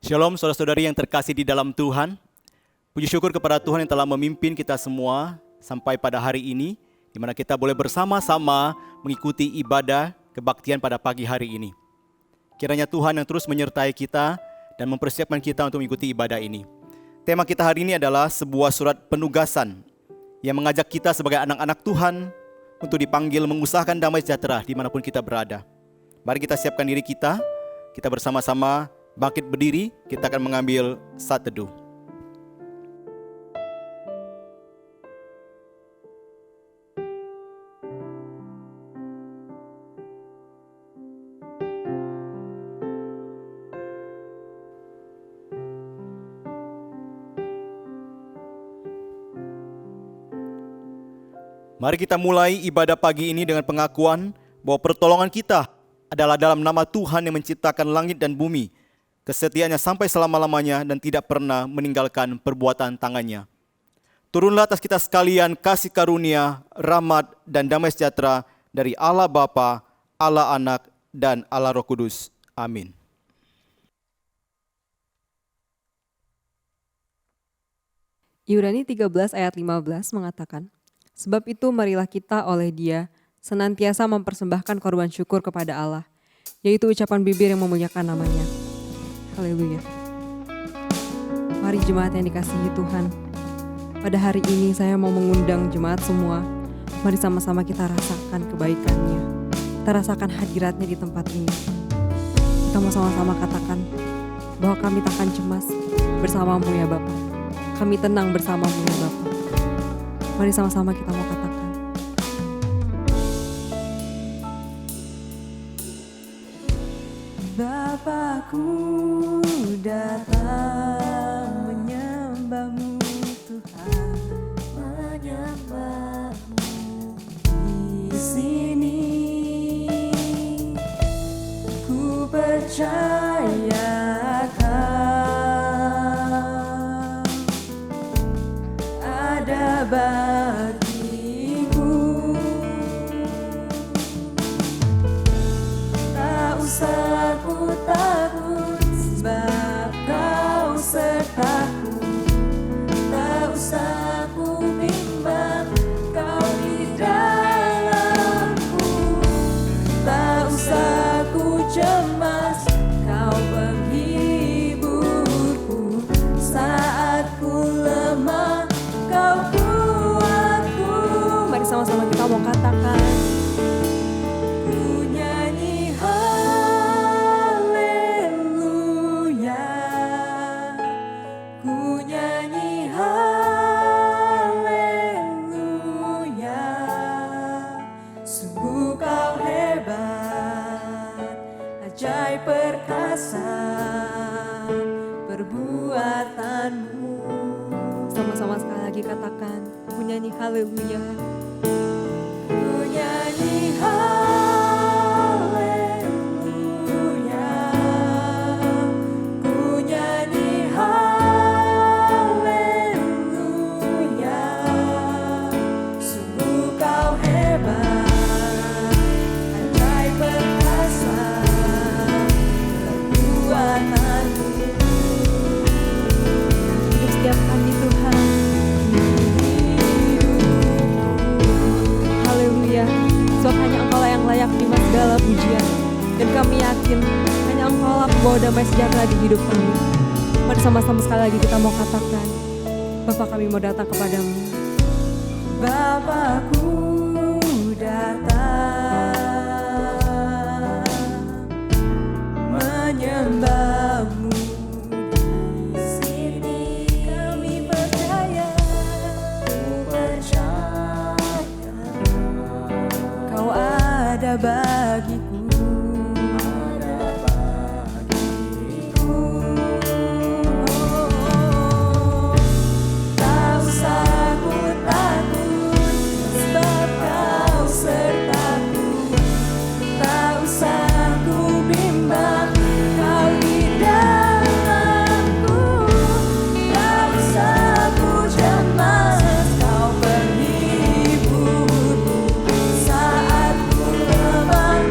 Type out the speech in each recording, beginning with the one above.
Shalom saudara-saudari yang terkasih di dalam Tuhan. Puji syukur kepada Tuhan yang telah memimpin kita semua sampai pada hari ini, di mana kita boleh bersama-sama mengikuti ibadah kebaktian pada pagi hari ini. Kiranya Tuhan yang terus menyertai kita dan mempersiapkan kita untuk mengikuti ibadah ini. Tema kita hari ini adalah sebuah surat penugasan yang mengajak kita sebagai anak-anak Tuhan untuk dipanggil mengusahakan damai sejahtera dimanapun kita berada. Mari kita siapkan diri kita bersama-sama bangkit berdiri, kita akan mengambil saat teduh. Mari kita mulai ibadah pagi ini dengan pengakuan bahwa pertolongan kita adalah dalam nama Tuhan yang menciptakan langit dan bumi. Kesetiaannya sampai selama-lamanya dan tidak pernah meninggalkan perbuatan tangannya. Turunlah atas kita sekalian kasih karunia, rahmat dan damai sejahtera dari Allah Bapa, Allah Anak dan Allah Roh Kudus. Amin. Ibrani 13 ayat 15 mengatakan, sebab itu marilah kita oleh Dia senantiasa mempersembahkan korban syukur kepada Allah, yaitu ucapan bibir yang memuliakan namanya. Haleluya. Mari jemaat yang dikasihi Tuhan, pada hari ini saya mau mengundang jemaat semua. Mari sama-sama kita rasakan kebaikannya, kita rasakan hadiratnya di tempat ini. Kita mau sama-sama katakan bahwa kami takkan cemas bersamamu ya Bapa. Kami tenang bersamamu ya Bapa. Mari sama-sama kita mau katakan. Bapakku datang menyembahmu Tuhan, menyembahmu di sini. Ku percaya ada bagiku. Tak usah ku takut, sebab Kau sertaku. Tak usah ku bimbang, Kau di dalamku. Tak usah ku cemas, Kau penghiburku. Saat ku lemah, Kau kuatku. Mari sama-sama kita mau katakan. Perbuatanmu. Sama-sama sekali lagi katakan, ku nyanyi haleluya. Ku nyanyi haleluya. Ku nyanyi haleluya. Sungguh Kau hebat, ajaib perkasa perbuatanmu. Setiapkan di Tuhan. Haleluya. Sebab hanya Engkau lah yang layak terima segala pujian. Dan kami yakin hanya Engkau lah pembawa damai sejahtera di hidup kami. Mari sama-sama sekali lagi kita mau katakan, Bapa kami mau datang kepadamu. Bapakku datang menyembahmu. Ada bagiku, tak usah ku takut, sebab Kau sertaku. Tak usah ku bimbang, Kau di dalamku. Tak usah ku cemas, Kau penghiburku. Saat ku lemah,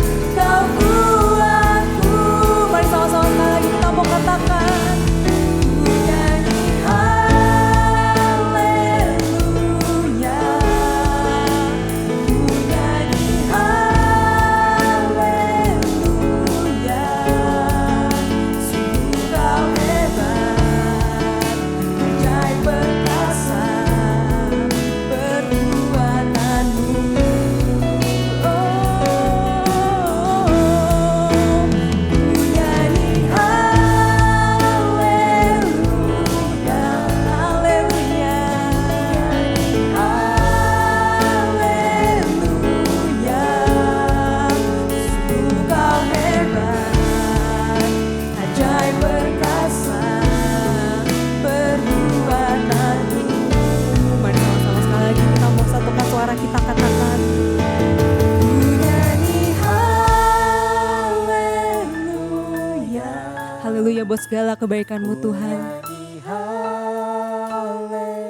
Haleluya buat segala kebaikan-Mu Tuhan.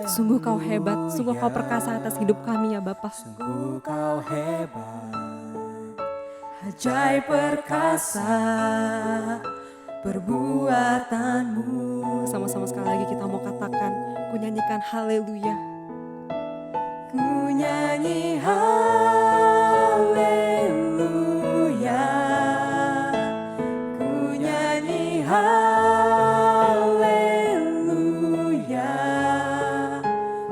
Sungguh Kau hebat, sungguh Kau perkasa atas hidup kami ya Bapa. Sungguh Kau hebat, Ajaib perkasa perbuatan-Mu. Sama-sama sekali lagi kita mau katakan, ku nyanyikan haleluya. Ku nyanyi haleluya. Ku nyanyi haleluya.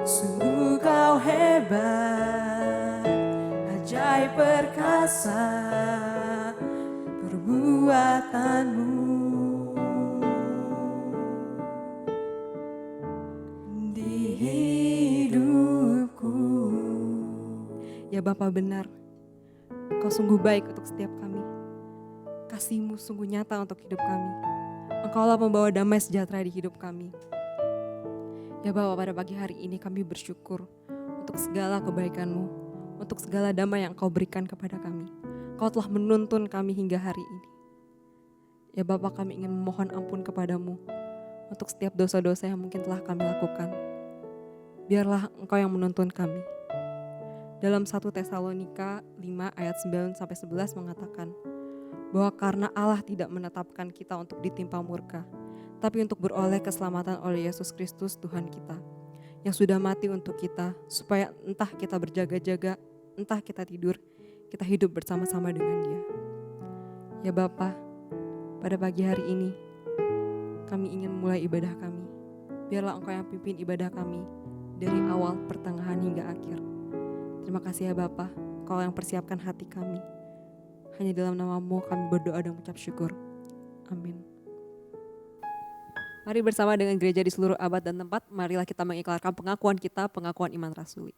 Sungguh Kau hebat, ajaib perkasa perbuatan-Mu. Di hidupku. Ya Bapa benar, Engkau sungguh baik untuk setiap kami. Kasih-Mu sungguh nyata untuk hidup kami. Engkaulah pembawa damai sejahtera di hidup kami. Ya Bapa, pada pagi hari ini kami bersyukur untuk segala kebaikan-Mu, untuk segala damai yang Engkau berikan kepada kami. Engkau telah menuntun kami hingga hari ini. Ya Bapa, kami ingin memohon ampun kepadamu untuk setiap dosa-dosa yang mungkin telah kami lakukan. Biarlah Engkau yang menuntun kami. Dalam 1 Tesalonika 5 ayat 9-11 mengatakan bahwa karena Allah tidak menetapkan kita untuk ditimpa murka, tapi untuk beroleh keselamatan oleh Yesus Kristus Tuhan kita, yang sudah mati untuk kita, supaya entah kita berjaga-jaga, entah kita tidur, kita hidup bersama-sama dengan Dia. Ya Bapa, pada pagi hari ini kami ingin mulai ibadah kami. Biarlah Engkau yang pimpin ibadah kami dari awal, pertengahan hingga akhir. Terima kasih ya Bapa, Engkau yang persiapkan hati kami. Hanya dalam nama-Mu kami berdoa dan mengucap syukur. Amin. Mari bersama dengan gereja di seluruh abad dan tempat, marilah kita mengiklarkan pengakuan kita, pengakuan iman rasuli.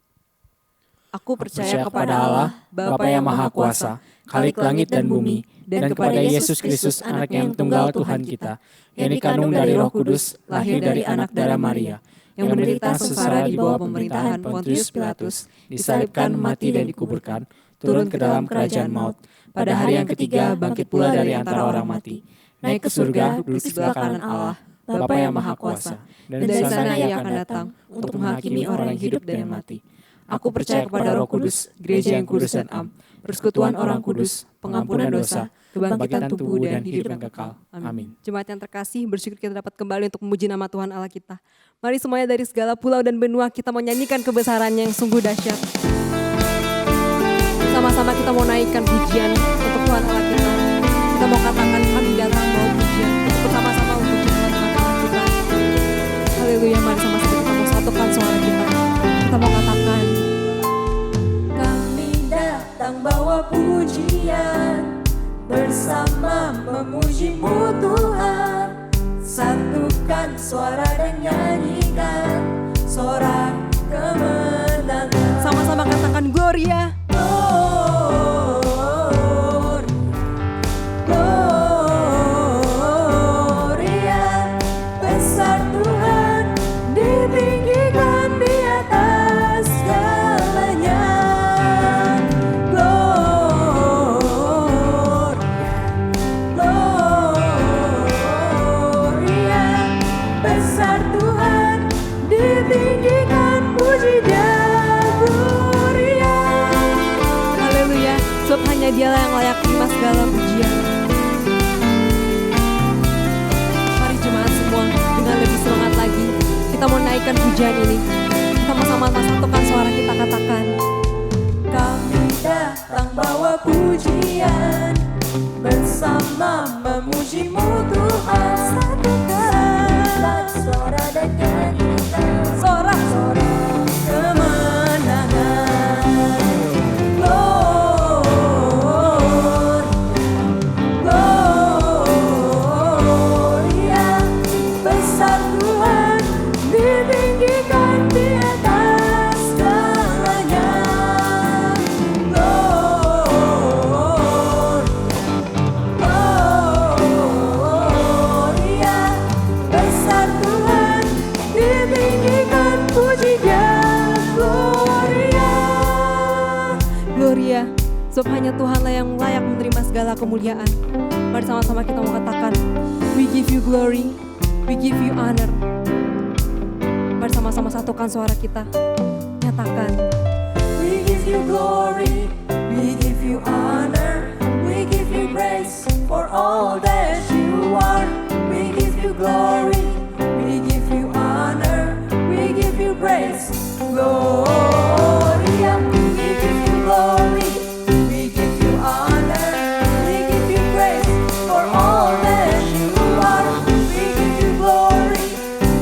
Aku percaya kepada Allah, Bapa yang Maha Kuasa, Khalik langit dan bumi, dan kepada Yesus Kristus, Anak-Nya yang tunggal Tuhan kita, yang dikandung dari Roh Kudus, lahir dari anak darah Maria, yang menderita sengsara di bawah pemerintahan Pontius Pilatus, disalibkan, mati dan dikuburkan, turun ke dalam kerajaan maut. Pada hari yang ketiga bangkit pula dari antara orang mati, naik ke surga, duduk di sebelah kanan Allah, Bapa yang Maha Kuasa, dan dari sana Ia akan datang untuk menghakimi orang yang hidup dan yang mati. Aku percaya kepada Roh Kudus, gereja yang kudus dan am, persekutuan orang kudus, pengampunan dosa, kebangkitan tubuh dan hidup yang kekal. Amin. Jemaat yang terkasih, bersyukur kita dapat kembali untuk memuji nama Tuhan Allah kita. Mari semuanya dari segala pulau dan benua kita mau nyanyikan kebesarannya yang sungguh dahsyat. Sama-sama kita mau naikkan pujian untuk Tuhan Allah kita. Kita mau katakan kami datang bawa pujian untuk bersama-sama memuji Tuhan Allah kita. Haleluya, mari sama-sama kita mau satukan suara kita. Kita mau katakan, kami datang bawa pujian, bersama memuji-Mu Tuhan. Satukan suara dan nyanyikan sorak kemenangan. Sama-sama katakan Gloria. Gloria, besar Tuhan, ditinggikan di atas segalanya. Gloria, besar Tuhan, ditinggikan, puji Dia. Gloria. Haleluya, sebab hanya Dialah yang layak terima segala pujian. Mari jemaat semua, dengan lebih semangat lagi kita mau naikkan pujian ini. Kita mau sama-sama satukan suara kita, katakan, kami datang bawa pujian, bersama memuji-Mu Tuhan. Satukan suara dan nyanyikan sorak kemenangan. Gloria, besar Tuhan, ditinggikan di atas segalanya. Gloria, besar Tuhan, ditinggikan, puji Dia. Gloria, sebab hanya Tuhanlah yang layak menerima segala kemuliaan. Mari sama-sama kita mau katakan, we give you glory, we give you honor. Bersama-sama satukan suara kita, nyatakan. We give you glory, we give you honor, we give you praise for all that you are. We give you glory, we give you honor, we give you praise. Gloria, we give you glory, we give you honor, we give you praise for all that you are. We give you glory,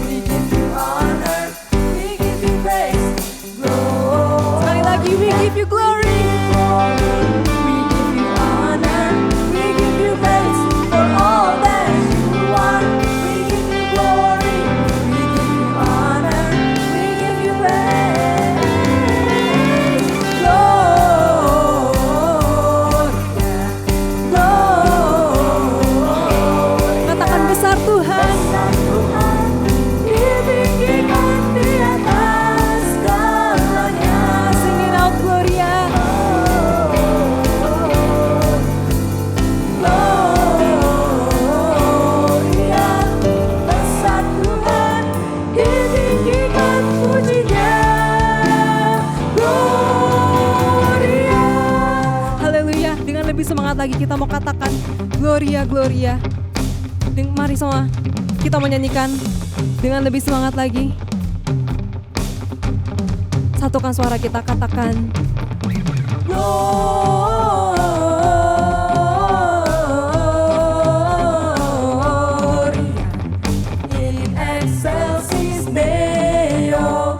we give you honor, we give you praise. Gloria. Sekali lagi, we give you glory. We give you honor, we give you praise for all that you are. We give you glory, we give you honor, we give you praise. Gloria, Katakan besar Tuhan. besar Tuhan, ditinggikan di atas segalanya. Sing it out, Gloria. Gloria, besar Tuhan, ditinggikan pujinya. Gloria. Haleluya. Dengan lebih semangat lagi kita mau katakan Gloria, Gloria. Mari semua kita menyanyikan dengan lebih semangat lagi. Satukan suara kita, katakan. Gloria in excelsis Deo.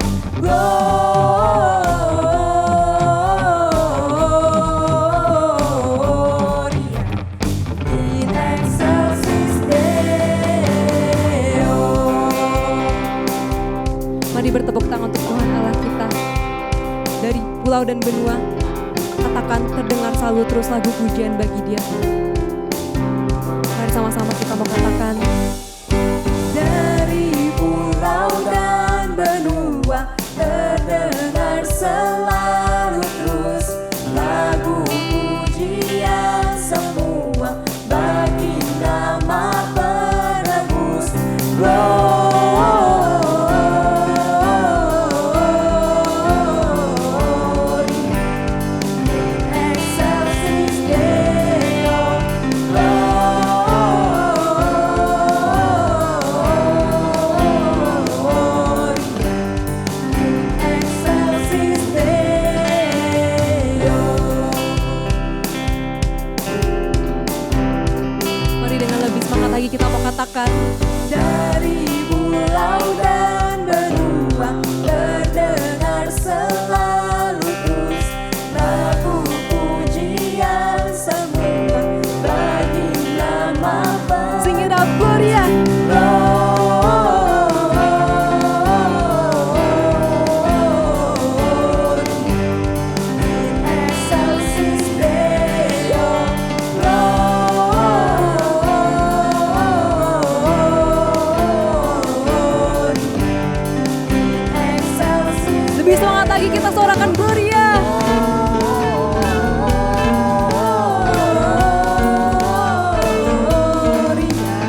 Gloria in excelsis Deo. Mari bertepuk tangan untuk Tuhan Allah kita. Dari pulau dan benua, katakan terdengar selalu terus lagu pujian bagi Dia. Mari sama-sama kita mau katakan. Dari pulau dan benua terdengar selalu terus lagu pujian semua bagi nama penebus. Gloria in excelsis Deo. Gloria in excelsis Deo. Mari dengan lebih semangat lagi kita mau katakan. Dari pulau dan benua terdengar selalu terus lagu pujian semua bagi nama Sing it out, Gloria. in excelsis Deo. In excelsis Lebih semangat lagi kita suarakan Gloria. Gloria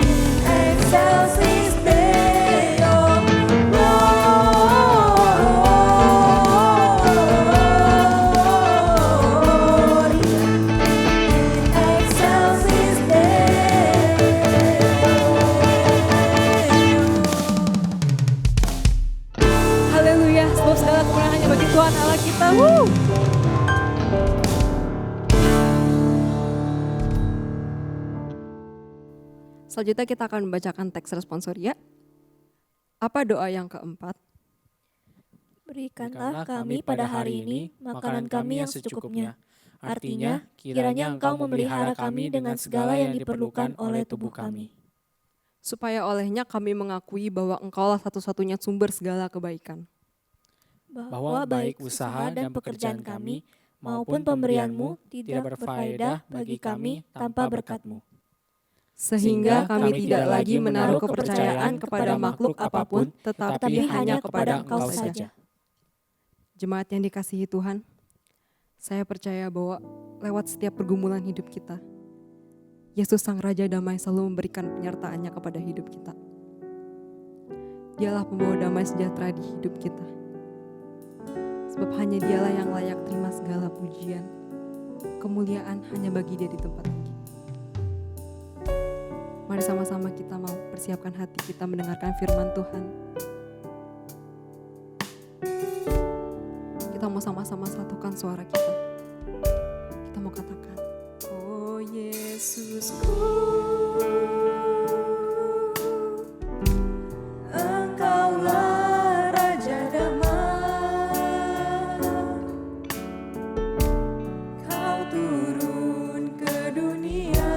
in excelsis Deo. Gloria in excelsis Deo. Haleluya. Sebab segala kemuliaan hanya bagi Tuhan Allah kita. Woo. Selanjutnya kita akan membacakan teks responsoria. Apa doa yang keempat? Berikanlah kami pada hari ini makanan kami yang secukupnya. Artinya, kiranya Engkau memelihara kami dengan segala yang diperlukan oleh tubuh kami. Supaya olehnya kami mengakui bahwa Engkaulah satu-satunya sumber segala kebaikan. Bahwa baik usaha dan pekerjaan kami maupun pemberianmu tidak berfaedah bagi kami tanpa berkat-Mu. Sehingga kami tidak lagi menaruh kepercayaan kepada makhluk apapun, tetapi hanya kepada Engkau saja. Jemaat yang dikasihi Tuhan, saya percaya bahwa lewat setiap pergumulan hidup kita, Yesus Sang Raja Damai selalu memberikan penyertaannya kepada hidup kita. Dialah pembawa damai sejahtera di hidup kita. Sebab hanya Dialah yang layak terima segala pujian. Kemuliaan hanya bagi Dia di tempat ini. Mari sama-sama kita mau persiapkan hati kita mendengarkan firman Tuhan. Kita mau sama-sama satukan suara kita. Kita mau katakan, oh Yesusku, Engkaulah Raja Damai, Kau turun ke dunia,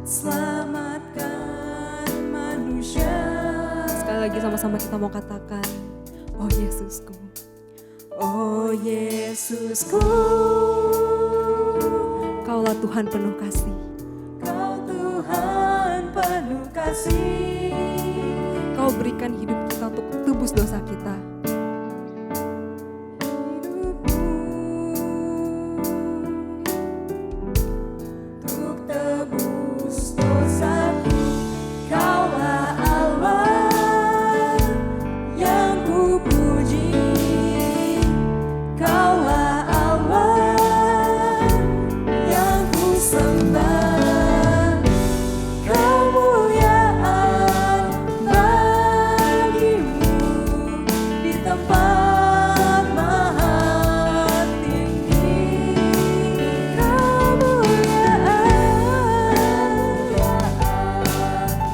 selamatkan manusia. sekali lagi sama-sama kita mau katakan, oh Yesusku, Oh Yesusku, Kaulah Tuhan penuh kasih. Kau Tuhan penuh kasih. Kau berikan hidup kita untuk tebus dosa kita. Untuk tebus dosaku, Kaulah Allah yang kupuji. Kaulah Allah yang kusembah. Kemuliaan bagimu di tempat maha tinggi.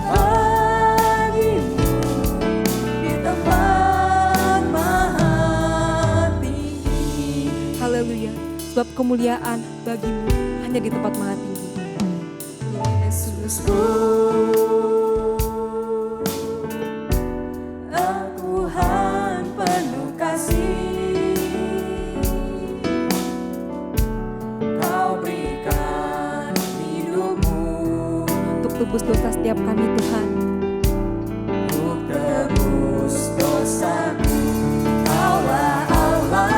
Bagimu di tempat maha tinggi. Haleluya. Sebab kemuliaan bagimu hanya di tempat maha tinggi. Yesusku, Tuhan penuh kasih. Kau berikan hidupmu Untuk tebus dosa setiap kami Tuhan. untuk tebus dosaku. Kaulah Allah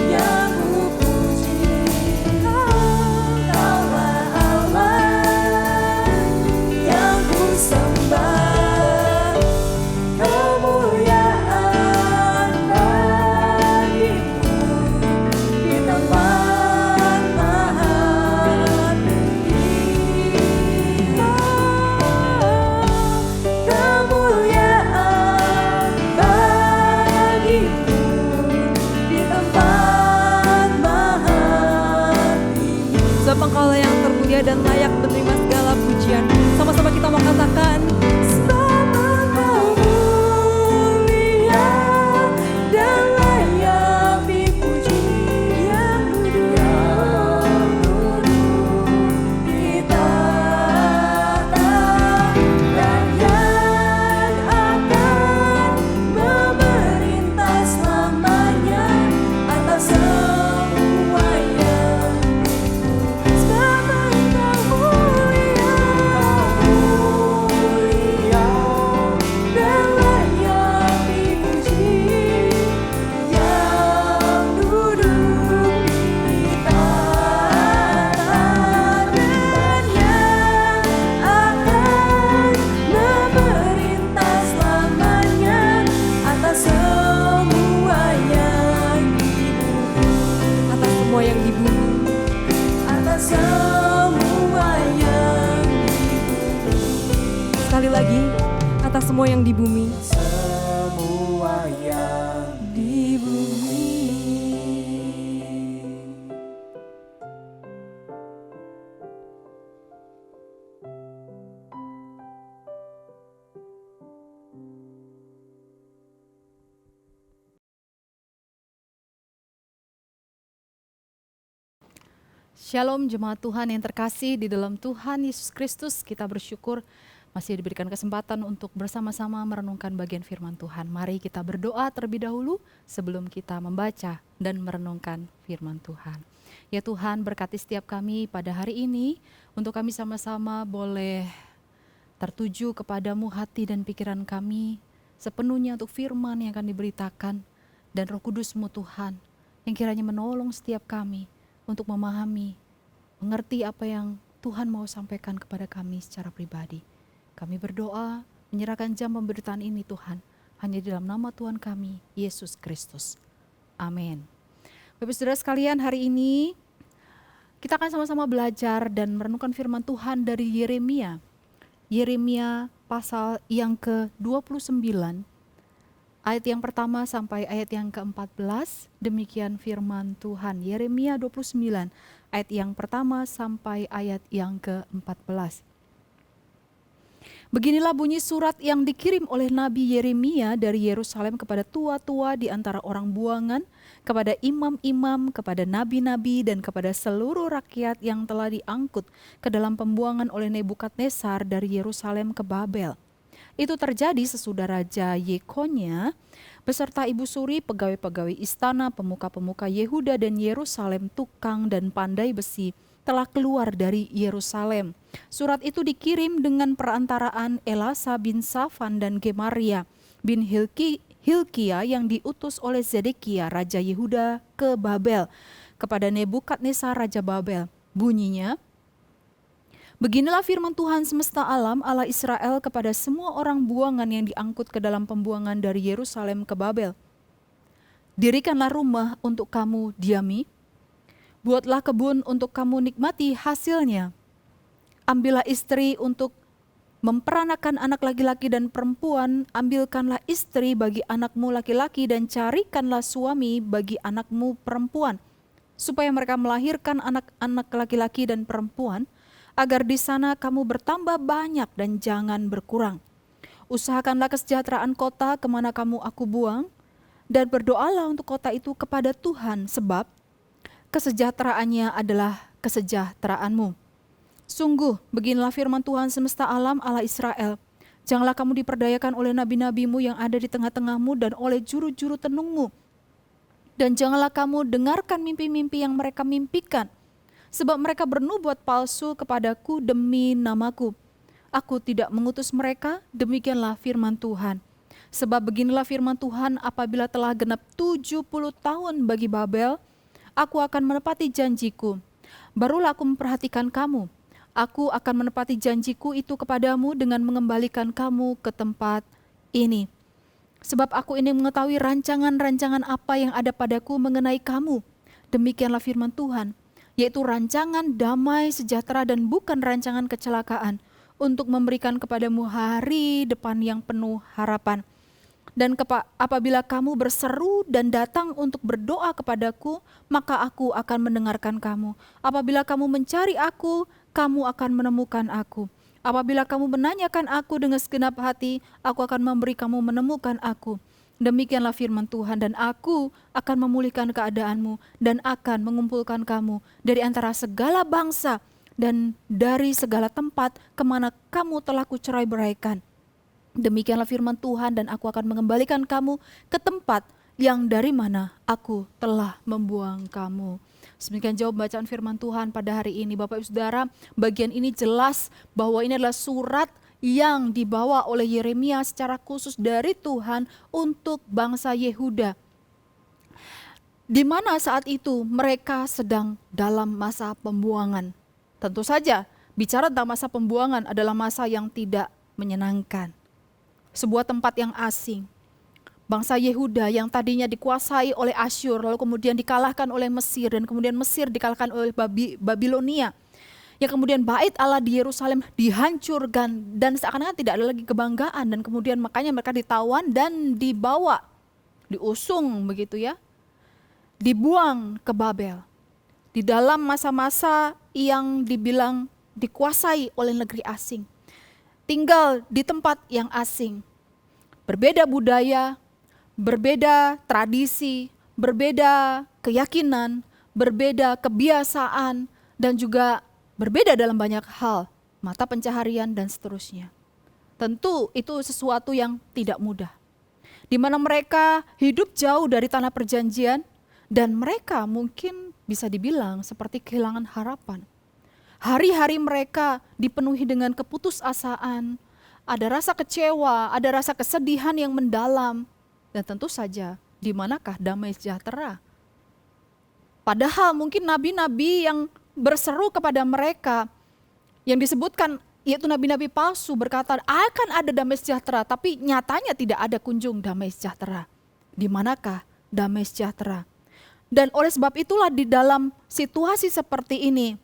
yang kupuji. Kaulah Allah yang kusembah. Kemuliaan bagimu di tempat maha tinggi. Kemuliaan bagimu di tempat maha tinggi. Sebab Engkaulah yang termulia dan layak menerima segala pujian. Sama-sama kita mau katakan, Sebab Engkau mulia dan layak dipuji. Yang duduk di tahta dan yang akan memerintah selamanya atas semua yang hidup. Sebab Engkau mulia dan layak dipuji. Yang duduk di tahta dan yang akan memerintah selamanya atas semua yang hidup. atas semua yang di bumi. Atas semua yang hidup. Sekali lagi, atas semua yang di bumi. Semua yang di bumi. Shalom jemaat Tuhan yang terkasih di dalam Tuhan Yesus Kristus. Kita bersyukur masih diberikan kesempatan untuk bersama-sama merenungkan bagian firman Tuhan. Mari kita berdoa terlebih dahulu sebelum kita membaca dan merenungkan firman Tuhan. Ya Tuhan, berkati setiap kami pada hari ini untuk kami sama-sama boleh tertuju kepadamu hati dan pikiran kami sepenuhnya untuk firman yang akan diberitakan, dan Roh Kudus-Mu Tuhan yang kiranya menolong setiap kami untuk memahami, mengerti apa yang Tuhan mau sampaikan kepada kami secara pribadi. Kami berdoa, menyerahkan jam pemberitaan ini Tuhan, hanya di dalam nama Tuhan kami, Yesus Kristus. Amin. Bapak saudara sekalian, hari ini kita akan sama-sama belajar dan merenungkan firman Tuhan dari Yeremia. Yeremia pasal yang ke-29, ayat yang pertama sampai ayat yang ke-14, demikian firman Tuhan. Yeremia 29, ayat yang pertama sampai ayat yang ke-14. Beginilah bunyi surat yang dikirim oleh Nabi Yeremia dari Yerusalem kepada tua-tua di antara orang buangan, kepada imam-imam, kepada nabi-nabi, dan kepada seluruh rakyat yang telah diangkut ke dalam pembuangan oleh Nebukadnezar dari Yerusalem ke Babel. Itu terjadi sesudah Raja Yekonya beserta ibu suri, pegawai-pegawai istana, pemuka-pemuka Yehuda dan Yerusalem, tukang dan pandai besi, telah keluar dari Yerusalem. Surat itu dikirim dengan perantaraan Elasa bin Safan dan Gemaria bin Hilkia yang diutus oleh Zedekia Raja Yehuda ke Babel kepada Nebukadnezar Raja Babel. Bunyinya, beginilah firman Tuhan semesta alam Allah Israel kepada semua orang buangan yang diangkut ke dalam pembuangan dari Yerusalem ke Babel. Dirikanlah rumah untuk kamu diami, buatlah kebun untuk kamu nikmati hasilnya. Ambillah istri untuk memperanakan anak laki-laki dan perempuan, ambilkanlah istri bagi anakmu laki-laki dan carikanlah suami bagi anakmu perempuan, supaya mereka melahirkan anak-anak laki-laki dan perempuan, agar di sana kamu bertambah banyak dan jangan berkurang. Usahakanlah kesejahteraan kota kemana kamu aku buang, dan berdoalah untuk kota itu kepada Tuhan, sebab kesejahteraannya adalah kesejahteraanmu. Sungguh, beginilah firman Tuhan semesta alam Allah Israel. Janganlah kamu diperdayakan oleh nabi-nabimu yang ada di tengah-tengahmu dan oleh juru-juru tenungmu. Dan janganlah kamu dengarkan mimpi-mimpi yang mereka mimpikan, sebab mereka bernubuat palsu kepadaku demi namaku. Aku tidak mengutus mereka, demikianlah firman Tuhan. Sebab beginilah firman Tuhan, apabila telah genap 70 tahun bagi Babel, aku akan menepati janjiku. Barulah aku memperhatikan kamu. Aku akan menepati janjiku itu kepadamu dengan mengembalikan kamu ke tempat ini. Sebab aku ini mengetahui rancangan-rancangan apa yang ada padaku mengenai kamu. Demikianlah firman Tuhan, yaitu rancangan damai sejahtera dan bukan rancangan kecelakaan, untuk memberikan kepadamu hari depan yang penuh harapan. Dan apabila kamu berseru dan datang untuk berdoa kepadaku, maka aku akan mendengarkan kamu. Apabila kamu mencari aku, kamu akan menemukan aku. Apabila kamu menanyakan aku dengan segenap hati, aku akan memberi kamu menemukan aku. Demikianlah firman Tuhan, dan aku akan memulihkan keadaanmu dan akan mengumpulkan kamu dari antara segala bangsa dan dari segala tempat kemana kamu telah kucerai-beraikan. Demikianlah firman Tuhan, dan aku akan mengembalikan kamu ke tempat yang dari mana aku telah membuang kamu. Demikian jawab bacaan firman Tuhan pada hari ini. Bapak Ibu Saudara, bagian ini jelas bahwa ini adalah surat yang dibawa oleh Yeremia secara khusus dari Tuhan untuk bangsa Yehuda, di mana saat itu mereka sedang dalam masa pembuangan. Tentu saja bicara tentang masa pembuangan adalah masa yang tidak menyenangkan. Sebuah tempat yang asing. Bangsa Yehuda yang tadinya dikuasai oleh Asyur, lalu kemudian dikalahkan oleh Mesir, dan kemudian Mesir dikalahkan oleh Babilonia. Yang kemudian bait Allah di Yerusalem dihancurkan, dan seakan-akan tidak ada lagi kebanggaan, dan kemudian makanya mereka ditawan dan dibawa, diusung begitu ya, dibuang ke Babel. Di dalam masa-masa yang dibilang dikuasai oleh negeri asing. Tinggal di tempat yang asing, berbeda budaya, berbeda tradisi, berbeda keyakinan, berbeda kebiasaan, dan juga berbeda dalam banyak hal, mata pencaharian dan seterusnya. Tentu itu sesuatu yang tidak mudah, di mana mereka hidup jauh dari tanah perjanjian, dan mereka mungkin bisa dibilang seperti kehilangan harapan. Hari-hari mereka dipenuhi dengan keputusasaan, ada rasa kecewa, ada rasa kesedihan yang mendalam, dan tentu saja di manakah damai sejahtera? Padahal mungkin nabi-nabi yang berseru kepada mereka, yang disebutkan yaitu nabi-nabi palsu berkata akan ada damai sejahtera, tapi nyatanya tidak ada kunjung damai sejahtera. Di manakah damai sejahtera? Dan oleh sebab itulah di dalam situasi seperti ini,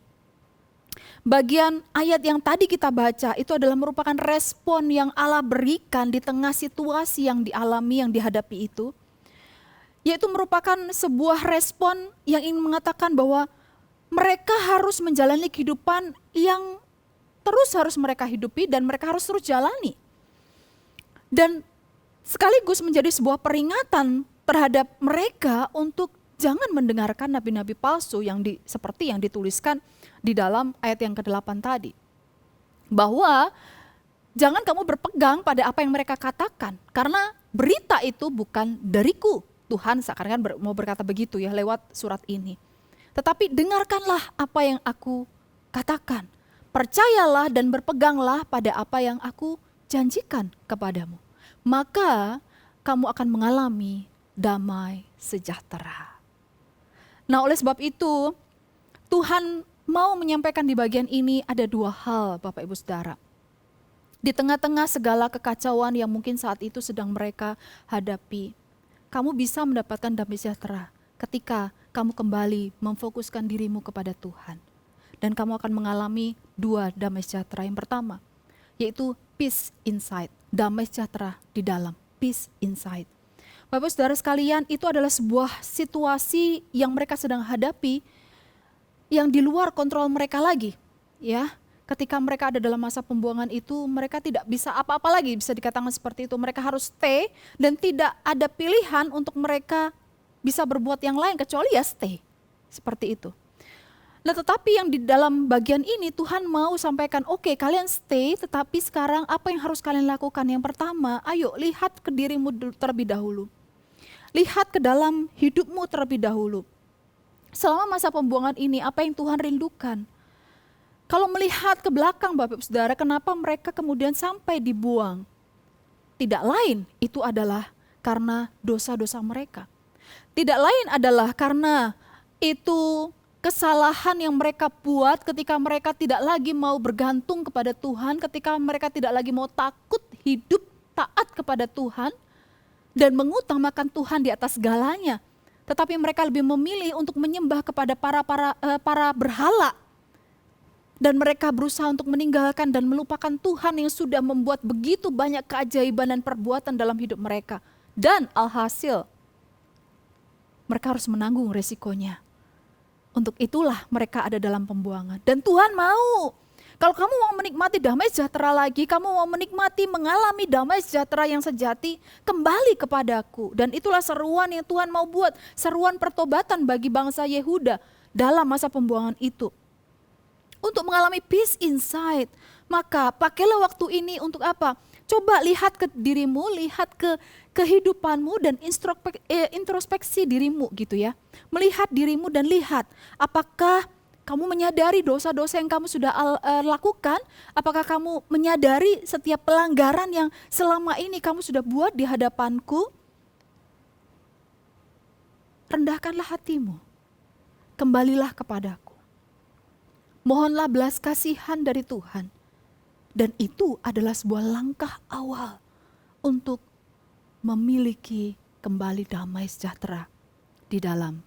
bagian ayat yang tadi kita baca itu adalah merupakan respon yang Allah berikan di tengah situasi yang dialami, yang dihadapi itu. Yaitu merupakan sebuah respon yang ingin mengatakan bahwa mereka harus menjalani kehidupan yang terus harus mereka hidupi dan mereka harus terus jalani. Dan sekaligus menjadi sebuah peringatan terhadap mereka untuk jangan mendengarkan nabi-nabi palsu yang seperti yang dituliskan di dalam ayat yang ke-8 tadi. Bahwa jangan kamu berpegang pada apa yang mereka katakan, karena berita itu bukan dariku. Tuhan seakan-akan mau berkata begitu ya lewat surat ini. Tetapi dengarkanlah apa yang aku katakan. Percayalah dan berpeganglah pada apa yang aku janjikan kepadamu. Maka kamu akan mengalami damai sejahtera. Nah, oleh sebab itu Tuhan mau menyampaikan di bagian ini ada dua hal, Bapak Ibu Saudara. Di tengah-tengah segala kekacauan yang mungkin saat itu sedang mereka hadapi, kamu bisa mendapatkan damai sejahtera ketika kamu kembali memfokuskan dirimu kepada Tuhan. Dan kamu akan mengalami dua damai sejahtera. Yang pertama, yaitu peace inside, damai sejahtera di dalam, peace inside. Bapak saudara sekalian, itu adalah sebuah situasi yang mereka sedang hadapi yang di luar kontrol mereka lagi. Ya, ketika mereka ada dalam masa pembuangan itu, mereka tidak bisa apa-apa lagi, bisa dikatakan seperti itu. Mereka harus stay dan tidak ada pilihan untuk mereka bisa berbuat yang lain kecuali ya stay. Seperti itu. Nah, tetapi yang di dalam bagian ini Tuhan mau sampaikan, oke, kalian stay, tetapi sekarang apa yang harus kalian lakukan? Yang pertama, ayo lihat ke dirimu terlebih dahulu. Lihat ke dalam hidupmu terlebih dahulu. Selama masa pembuangan ini, apa yang Tuhan rindukan? Kalau melihat ke belakang Bapak Saudara, kenapa mereka kemudian sampai dibuang? Tidak lain, itu adalah karena dosa-dosa mereka. Tidak lain adalah karena itu kesalahan yang mereka buat ketika mereka tidak lagi mau bergantung kepada Tuhan, ketika mereka tidak lagi mau takut hidup taat kepada Tuhan dan mengutamakan Tuhan di atas segalanya. Tetapi mereka lebih memilih untuk menyembah kepada para berhala. Dan mereka berusaha untuk meninggalkan dan melupakan Tuhan yang sudah membuat begitu banyak keajaiban dan perbuatan dalam hidup mereka. Dan alhasil, mereka harus menanggung resikonya. Untuk itulah mereka ada dalam pembuangan. Dan Tuhan mau, kalau kamu mau menikmati damai sejahtera lagi, kamu mau menikmati, mengalami damai sejahtera yang sejati, kembali kepadaku. Dan itulah seruan yang Tuhan mau buat, seruan pertobatan bagi bangsa Yehuda dalam masa pembuangan itu. Untuk mengalami peace inside, maka pakailah waktu ini untuk apa? Coba lihat ke dirimu, lihat ke kehidupanmu dan introspeksi dirimu gitu ya. Melihat dirimu dan lihat apakah kamu menyadari dosa-dosa yang kamu sudah lakukan, apakah kamu menyadari setiap pelanggaran yang selama ini kamu sudah buat di hadapanku. Rendahkanlah hatimu, kembalilah kepadaku. Mohonlah belas kasihan dari Tuhan. Dan itu adalah sebuah langkah awal untuk memiliki kembali damai sejahtera di dalam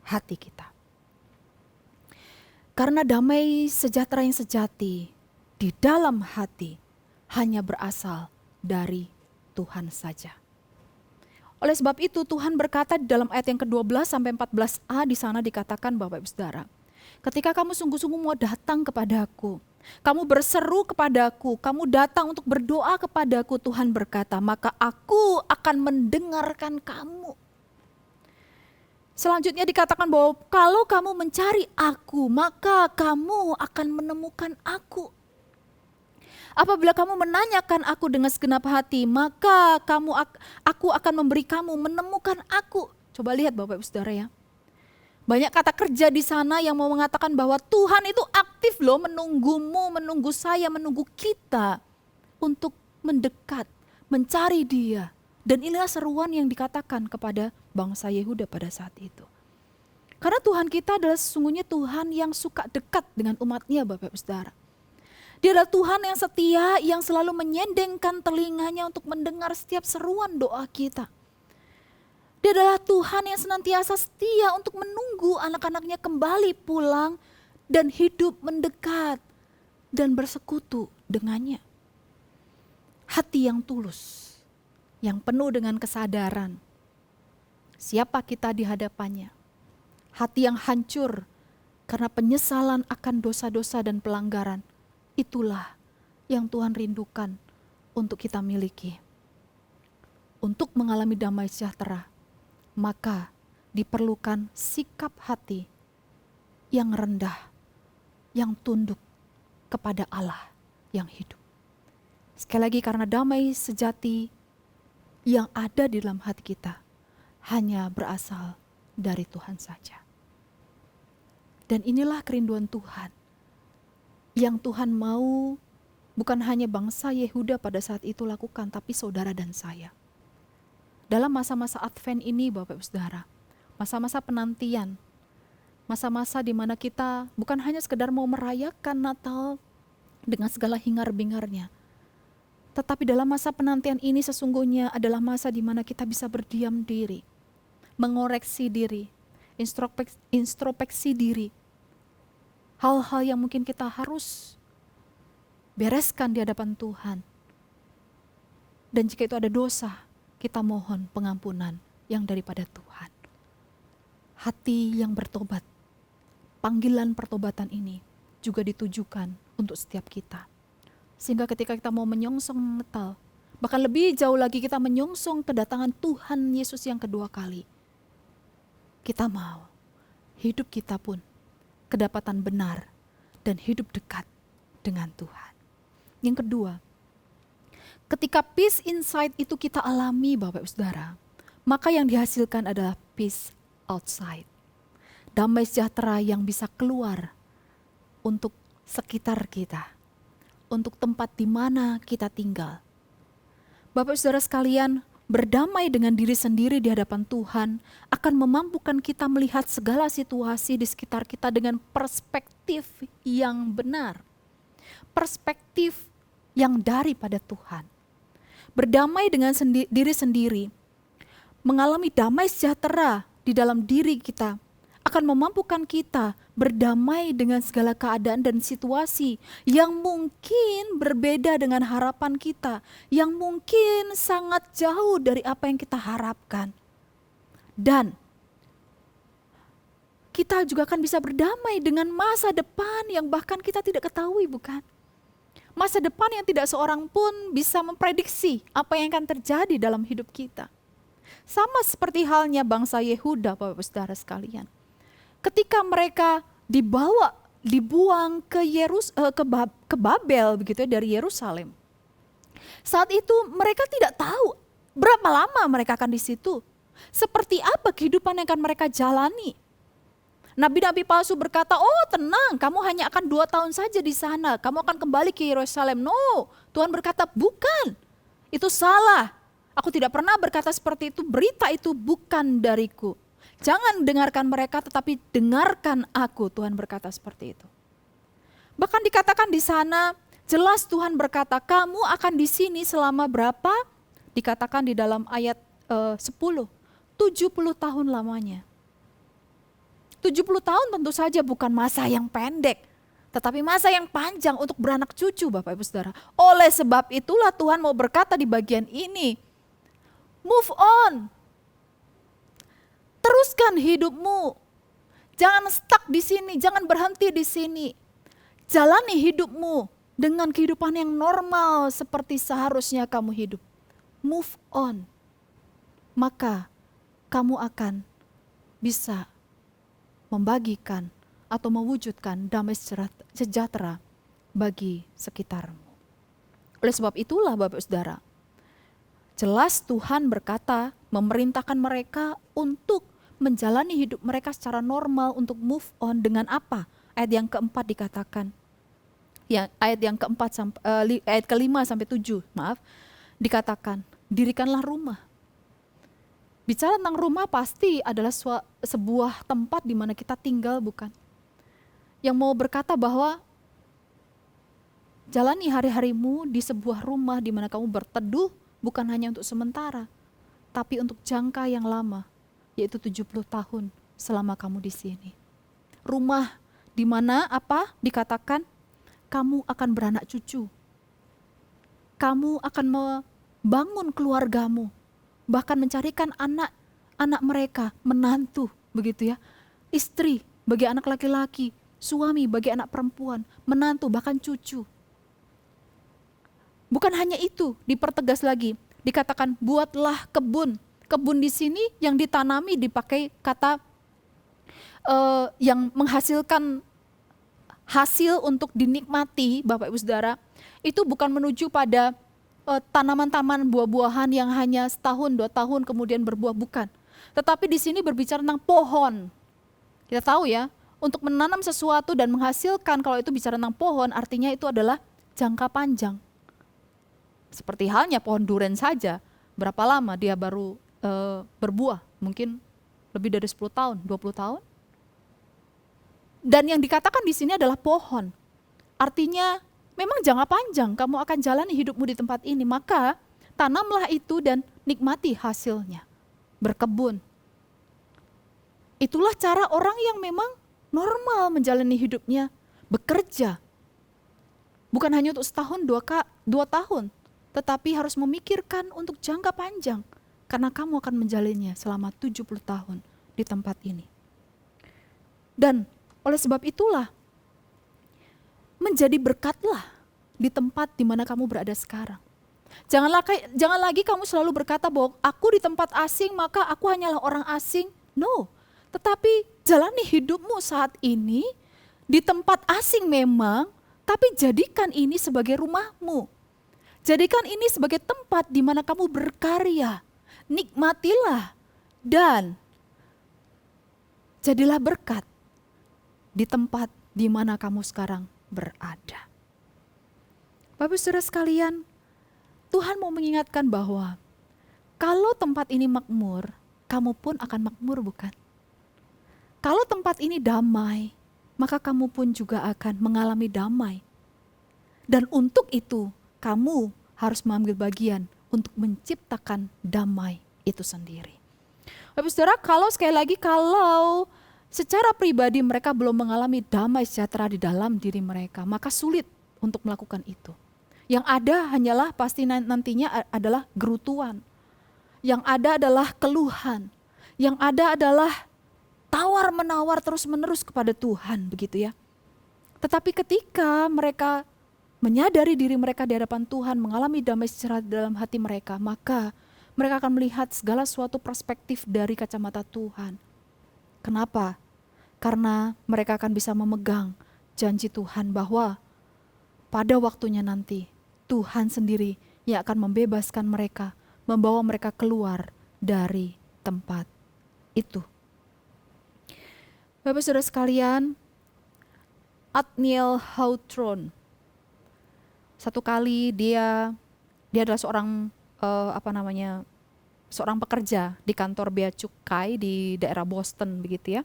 hati kita. Karena damai sejahtera yang sejati di dalam hati hanya berasal dari Tuhan saja. Oleh sebab itu Tuhan berkata di dalam ayat yang ke-12 sampai 14a di sana dikatakan Bapak Ibu Saudara, ketika kamu sungguh-sungguh mau datang kepadaku, kamu berseru kepadaku, kamu datang untuk berdoa kepadaku, Tuhan berkata, maka aku akan mendengarkan kamu. Selanjutnya dikatakan bahwa kalau kamu mencari aku, maka kamu akan menemukan aku. Apabila kamu menanyakan aku dengan segenap hati, maka aku akan memberi kamu menemukan aku. Coba lihat Bapak Ibu Saudara ya. Banyak kata kerja di sana yang mau mengatakan bahwa Tuhan itu aktif loh menunggumu, menunggu saya, menunggu kita untuk mendekat, mencari Dia. Dan inilah seruan yang dikatakan kepada bangsa Yehuda pada saat itu. Karena Tuhan kita adalah sesungguhnya Tuhan yang suka dekat dengan umatnya, Bapak Ibu Saudara. Dia adalah Tuhan yang setia, yang selalu menyendengkan telinganya untuk mendengar setiap seruan doa kita. Dia adalah Tuhan yang senantiasa setia untuk menunggu anak-anaknya kembali pulang dan hidup mendekat dan bersekutu dengannya. Hati yang tulus, yang penuh dengan kesadaran siapa kita di hadapannya. Hati yang hancur karena penyesalan akan dosa-dosa dan pelanggaran. Itulah yang Tuhan rindukan untuk kita miliki. Untuk mengalami damai sejahtera, maka diperlukan sikap hati yang rendah, yang tunduk kepada Allah yang hidup. Sekali lagi, karena damai sejati yang ada di dalam hati kita hanya berasal dari Tuhan saja. Dan inilah kerinduan Tuhan yang Tuhan mau bukan hanya bangsa Yehuda pada saat itu lakukan, tapi saudara dan saya. Dalam masa-masa Advent ini, Bapak Ibu Saudara, masa-masa penantian, masa-masa di mana kita bukan hanya sekedar mau merayakan Natal dengan segala hingar-bingarnya, tetapi dalam masa penantian ini sesungguhnya adalah masa di mana kita bisa berdiam diri, mengoreksi diri, introspeksi diri, hal-hal yang mungkin kita harus bereskan di hadapan Tuhan. Dan jika itu ada dosa, kita mohon pengampunan yang daripada Tuhan. Hati yang bertobat, panggilan pertobatan ini juga ditujukan untuk setiap kita. Sehingga ketika kita mau menyongsong Natal, bahkan lebih jauh lagi kita menyongsong kedatangan Tuhan Yesus yang kedua kali, kita mau hidup kita pun kedapatan benar dan hidup dekat dengan Tuhan. Yang kedua, ketika peace inside itu kita alami, Bapak Ibu Saudara, maka yang dihasilkan adalah peace outside. Damai sejahtera yang bisa keluar untuk sekitar kita, untuk tempat di mana kita tinggal. Bapak Ibu Saudara sekalian, berdamai dengan diri sendiri di hadapan Tuhan akan memampukan kita melihat segala situasi di sekitar kita dengan perspektif yang benar. Perspektif yang daripada Tuhan. Berdamai dengan diri sendiri, mengalami damai sejahtera di dalam diri kita, akan memampukan kita berdamai dengan segala keadaan dan situasi yang mungkin berbeda dengan harapan kita, yang mungkin sangat jauh dari apa yang kita harapkan. Dan kita juga akan bisa berdamai dengan masa depan yang bahkan kita tidak ketahui, bukan? Masa depan yang tidak seorang pun bisa memprediksi apa yang akan terjadi dalam hidup kita. Sama seperti halnya bangsa Yehuda, Bapak Saudara sekalian. Ketika mereka dibuang ke Babel begitu ya, dari Yerusalem. Saat itu mereka tidak tahu berapa lama mereka akan di situ. Seperti apa kehidupan yang akan mereka jalani. Nabi-nabi palsu berkata, oh tenang, kamu hanya akan 2 tahun saja di sana. Kamu akan kembali ke Yerusalem. No, Tuhan berkata bukan, itu salah. Aku tidak pernah berkata seperti itu, berita itu bukan dariku. Jangan dengarkan mereka tetapi dengarkan aku, Tuhan berkata seperti itu. Bahkan dikatakan di sana, jelas Tuhan berkata, kamu akan di sini selama berapa? Dikatakan di dalam ayat 10, 70 tahun lamanya. 70 tahun tentu saja bukan masa yang pendek, tetapi masa yang panjang untuk beranak cucu, Bapak Ibu Saudara. Oleh sebab itulah Tuhan mau berkata di bagian ini, move on. Teruskan hidupmu. Jangan stuck di sini, jangan berhenti di sini. Jalani hidupmu dengan kehidupan yang normal seperti seharusnya kamu hidup. Move on. Maka kamu akan bisa membagikan atau mewujudkan damai sejahtera bagi sekitarmu. Oleh sebab itulah Bapak Saudara, jelas Tuhan berkata memerintahkan mereka untuk menjalani hidup mereka secara normal, untuk move on dengan apa? Ayat yang keempat dikatakan, ayat kelima sampai 7, dikatakan, dirikanlah rumah, Bicara tentang rumah pasti adalah sebuah tempat di mana kita tinggal, bukan? Yang mau berkata bahwa jalani hari-harimu di sebuah rumah di mana kamu berteduh bukan hanya untuk sementara, tapi untuk jangka yang lama, yaitu 70 tahun selama kamu di sini. Rumah di mana apa dikatakan kamu akan beranak cucu. Kamu akan membangun keluargamu, bahkan mencarikan anak mereka, menantu, begitu ya. Istri bagi anak laki-laki, suami bagi anak perempuan, menantu bahkan cucu. Bukan hanya itu, dipertegas lagi, dikatakan buatlah kebun. Kebun di sini yang ditanami dipakai kata yang menghasilkan hasil untuk dinikmati, Bapak Ibu Saudara. Itu bukan menuju pada tanaman-tanaman buah-buahan yang hanya setahun, 2 tahun kemudian berbuah, bukan. Tetapi di sini berbicara tentang pohon. Kita tahu ya, untuk menanam sesuatu dan menghasilkan, kalau itu bicara tentang pohon, artinya itu adalah jangka panjang. Seperti halnya pohon duren saja, berapa lama dia baru berbuah? Mungkin lebih dari 10 tahun, 20 tahun. Dan yang dikatakan di sini adalah pohon. Artinya memang jangka panjang kamu akan jalani hidupmu di tempat ini, maka tanamlah itu dan nikmati hasilnya. Berkebun. Itulah cara orang yang memang normal menjalani hidupnya, bekerja. Bukan hanya untuk setahun, 2 tahun, tetapi harus memikirkan untuk jangka panjang, karena kamu akan menjalannya selama 70 tahun di tempat ini. Dan oleh sebab itulah, menjadi berkatlah di tempat di mana kamu berada sekarang. Jangan lagi kamu selalu berkata bahwa aku di tempat asing maka aku hanyalah orang asing. No, tetapi jalani hidupmu saat ini di tempat asing memang, tapi jadikan ini sebagai rumahmu. Jadikan ini sebagai tempat di mana kamu berkarya. Nikmatilah dan jadilah berkat di tempat di mana kamu sekarang berada. Bapak Saudara sekalian, Tuhan mau mengingatkan bahwa kalau tempat ini makmur, kamu pun akan makmur, bukan? Kalau tempat ini damai, maka kamu pun juga akan mengalami damai. Dan untuk itu, kamu harus mengambil bagian untuk menciptakan damai itu sendiri. Bapak Saudara, kalau sekali lagi, kalau secara pribadi mereka belum mengalami damai sejahtera di dalam diri mereka, maka sulit untuk melakukan itu. Yang ada hanyalah pasti nantinya adalah gerutuan. Yang ada adalah keluhan. Yang ada adalah tawar-menawar terus-menerus kepada Tuhan, begitu ya. Tetapi ketika mereka menyadari diri mereka di hadapan Tuhan, mengalami damai sejahtera dalam hati mereka, maka mereka akan melihat segala suatu perspektif dari kacamata Tuhan. Kenapa? Karena mereka akan bisa memegang janji Tuhan bahwa pada waktunya nanti Tuhan sendiri yang akan membebaskan mereka, membawa mereka keluar dari tempat itu. Bapak Saudara sekalian, Othniel Hawthorne, satu kali dia adalah seorang seorang pekerja di kantor bea cukai di daerah Boston, begitu ya.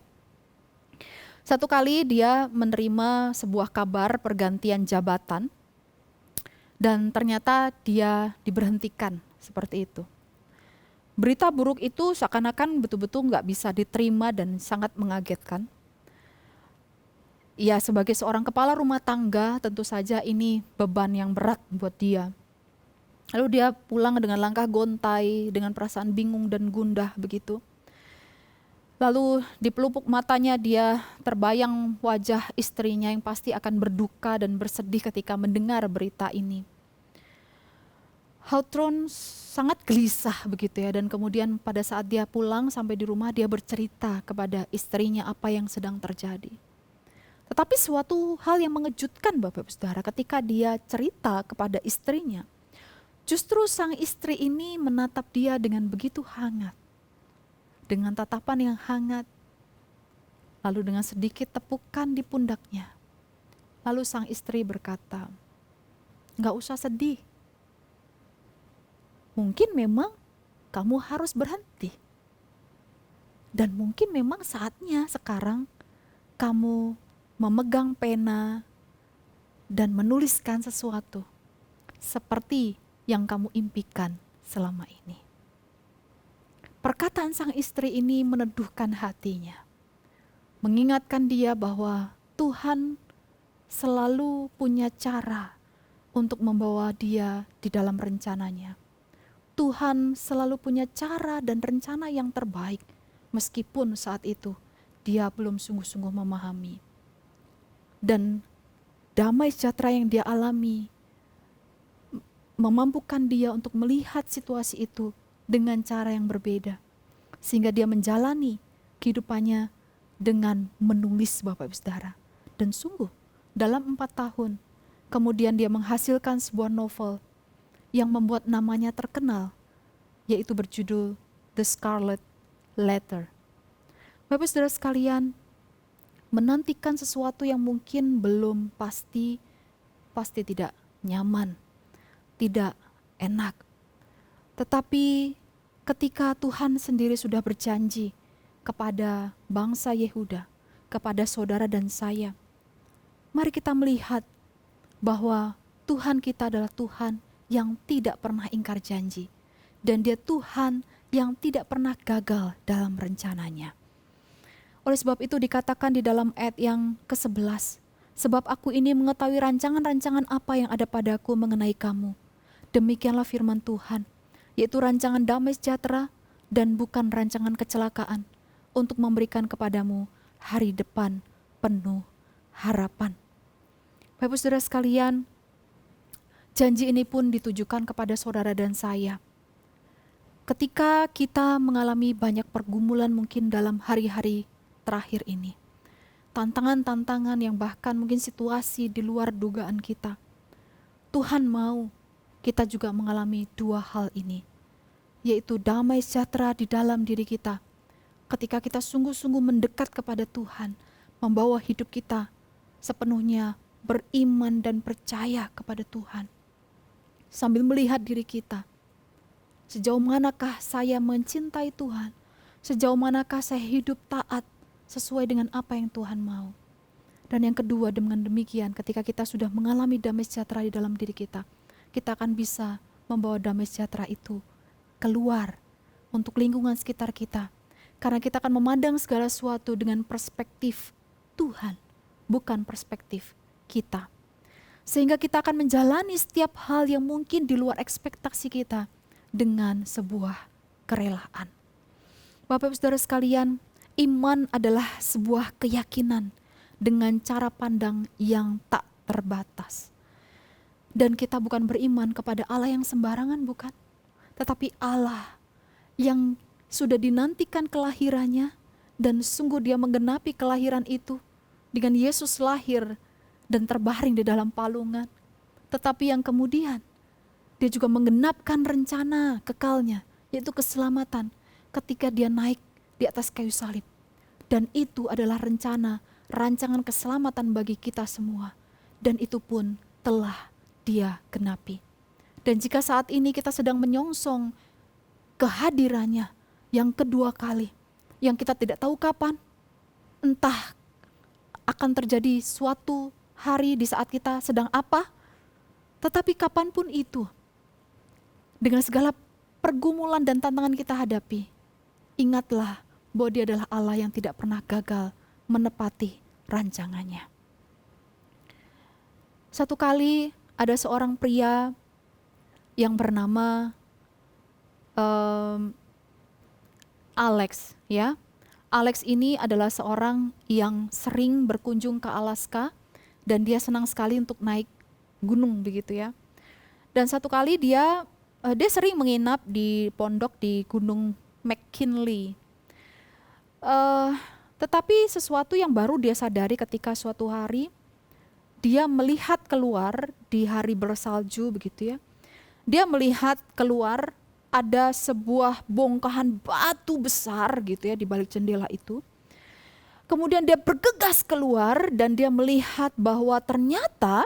Satu kali dia menerima sebuah kabar pergantian jabatan dan ternyata dia diberhentikan seperti itu. Berita buruk itu seakan-akan betul-betul nggak bisa diterima dan sangat mengagetkan. Ya, sebagai seorang kepala rumah tangga tentu saja ini beban yang berat buat dia. Lalu dia pulang dengan langkah gontai, dengan perasaan bingung dan gundah begitu. Lalu di pelupuk matanya dia terbayang wajah istrinya yang pasti akan berduka dan bersedih ketika mendengar berita ini. Hawthorne sangat gelisah begitu ya, dan kemudian pada saat dia pulang sampai di rumah dia bercerita kepada istrinya apa yang sedang terjadi. Tetapi suatu hal yang mengejutkan Bapak Saudara, ketika dia cerita kepada istrinya, justru sang istri ini menatap dia dengan begitu hangat. Dengan tatapan yang hangat, lalu dengan sedikit tepukan di pundaknya. Lalu sang istri berkata, "Gak usah sedih. Mungkin memang kamu harus berhenti. Dan mungkin memang saatnya sekarang kamu memegang pena dan menuliskan sesuatu seperti yang kamu impikan selama ini. Perkataan sang istri ini meneduhkan hatinya, mengingatkan dia bahwa Tuhan selalu punya cara untuk membawa dia di dalam rencananya. Tuhan selalu punya cara dan rencana yang terbaik, meskipun saat itu dia belum sungguh-sungguh memahami. Dan damai sejahtera yang dia alami memampukan dia untuk melihat situasi itu dengan cara yang berbeda. Sehingga dia menjalani kehidupannya dengan menulis, Bapak Ibu Saudara. Dan sungguh dalam 4 tahun kemudian dia menghasilkan sebuah novel yang membuat namanya terkenal, yaitu berjudul The Scarlet Letter. Bapak Ibu Saudara sekalian, menantikan sesuatu yang mungkin belum pasti tidak nyaman, tidak enak. Tetapi ketika Tuhan sendiri sudah berjanji kepada bangsa Yehuda, kepada saudara dan saya, mari kita melihat bahwa Tuhan kita adalah Tuhan yang tidak pernah ingkar janji. Dan dia Tuhan yang tidak pernah gagal dalam rencananya. Oleh sebab itu dikatakan di dalam ayat yang ke-11, sebab aku ini mengetahui rancangan-rancangan apa yang ada padaku mengenai kamu. Demikianlah firman Tuhan, yaitu rancangan damai sejahtera dan bukan rancangan kecelakaan, untuk memberikan kepadamu hari depan penuh harapan. Bapak Saudara sekalian, janji ini pun ditujukan kepada saudara dan saya. Ketika kita mengalami banyak pergumulan mungkin dalam hari-hari terakhir ini, tantangan-tantangan yang bahkan mungkin situasi di luar dugaan kita, Tuhan mau kita juga mengalami 2 hal ini, yaitu damai sejahtera di dalam diri kita. Ketika kita sungguh-sungguh mendekat kepada Tuhan, membawa hidup kita sepenuhnya beriman dan percaya kepada Tuhan. Sambil melihat diri kita, sejauh manakah saya mencintai Tuhan, sejauh manakah saya hidup taat sesuai dengan apa yang Tuhan mau. Dan yang kedua, dengan demikian ketika kita sudah mengalami damai sejahtera di dalam diri kita, kita akan bisa membawa damai sejahtera itu keluar untuk lingkungan sekitar kita. Karena kita akan memandang segala sesuatu dengan perspektif Tuhan, bukan perspektif kita. Sehingga kita akan menjalani setiap hal yang mungkin di luar ekspektasi kita dengan sebuah kerelaan. Bapak Ibu Saudara sekalian, iman adalah sebuah keyakinan dengan cara pandang yang tak terbatas. Dan kita bukan beriman kepada Allah yang sembarangan, bukan. Tetapi Allah yang sudah dinantikan kelahirannya dan sungguh dia menggenapi kelahiran itu dengan Yesus lahir dan terbaring di dalam palungan. Tetapi yang kemudian dia juga menggenapkan rencana kekalnya, yaitu keselamatan ketika dia naik di atas kayu salib. Dan itu adalah rancangan keselamatan bagi kita semua. Dan itu pun telah dia genapi. Dan jika saat ini kita sedang menyongsong kehadirannya yang kedua kali, yang kita tidak tahu kapan, entah akan terjadi suatu hari di saat kita sedang apa, tetapi kapanpun itu, dengan segala pergumulan dan tantangan kita hadapi, ingatlah bahwa Dia adalah Allah yang tidak pernah gagal menepati rancangannya. Satu kali ada seorang pria yang bernama Alex, ya. Alex ini adalah seorang yang sering berkunjung ke Alaska dan dia senang sekali untuk naik gunung begitu ya. Dan satu kali dia sering menginap di pondok di Gunung McKinley. Tetapi sesuatu yang baru dia sadari ketika suatu hari dia melihat keluar di hari bersalju begitu ya. Dia melihat keluar ada sebuah bongkahan batu besar gitu ya di balik jendela itu. Kemudian dia bergegas keluar dan dia melihat bahwa ternyata